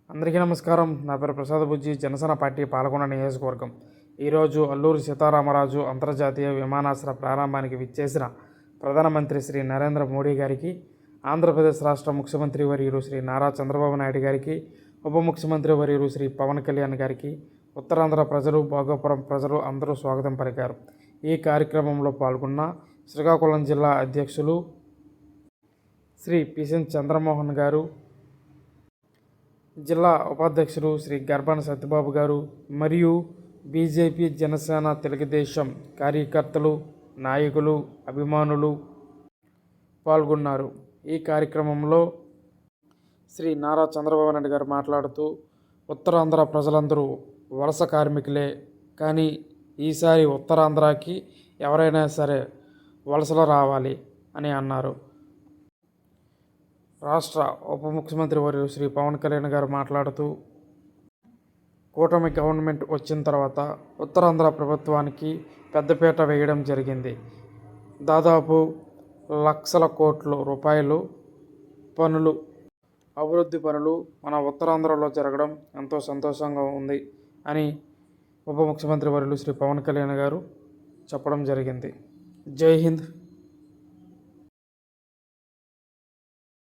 అందరికీ నమస్కారం. నా పేరు ప్రసాద్ బుజ్జి, జనసేన పార్టీ పాల్గొన్న నియోజకవర్గం. ఈరోజు అల్లూరి సీతారామరాజు అంతర్జాతీయ విమానాశ్రయ ప్రారంభానికి విచ్చేసిన ప్రధానమంత్రి శ్రీ నరేంద్ర మోడీ గారికి, ఆంధ్రప్రదేశ్ రాష్ట్ర ముఖ్యమంత్రి వర్యులు శ్రీ నారా చంద్రబాబు నాయుడు గారికి, ఉప ముఖ్యమంత్రి వర్యులు శ్రీ పవన్ కళ్యాణ్ గారికి, ఉత్తరాంధ్ర ప్రజలు, భోగాపురం ప్రజలు అందరూ స్వాగతం పలికారు. ఈ కార్యక్రమంలో పాల్గొన్న శ్రీకాకుళం జిల్లా అధ్యక్షులు శ్రీ పిసిన్ చంద్రమోహన్ గారు, జిల్లా ఉపాధ్యక్షులు శ్రీ గర్భన సత్యబాబు గారు మరియు బీజేపీ, జనసేన, తెలుగుదేశం కార్యకర్తలు, నాయకులు, అభిమానులు పాల్గొన్నారు. ఈ కార్యక్రమంలో శ్రీ నారా చంద్రబాబు నాయుడు గారు మాట్లాడుతూ, ఉత్తరాంధ్ర ప్రజలందరూ వలస కార్మికులే, కానీ ఈసారి ఉత్తరాంధ్రకి ఎవరైనా సరే వలసలు రావాలి అని అన్నారు. రాష్ట్ర ఉప ముఖ్యమంత్రి వర్యులు శ్రీ పవన్ కళ్యాణ్ గారు మాట్లాడుతూ, కూటమి గవర్నమెంట్ వచ్చిన తర్వాత ఉత్తరాంధ్ర ప్రభుత్వానికి పెద్దపీట వేయడం జరిగింది. దాదాపు లక్షల కోట్ల రూపాయలు పనులు, అభివృద్ధి పనులు మన ఉత్తరాంధ్రలో జరగడం ఎంతో సంతోషంగా ఉంది అని ఉప ముఖ్యమంత్రి వర్యులు శ్రీ పవన్ కళ్యాణ్ గారు చెప్పడం జరిగింది. జై హింద్.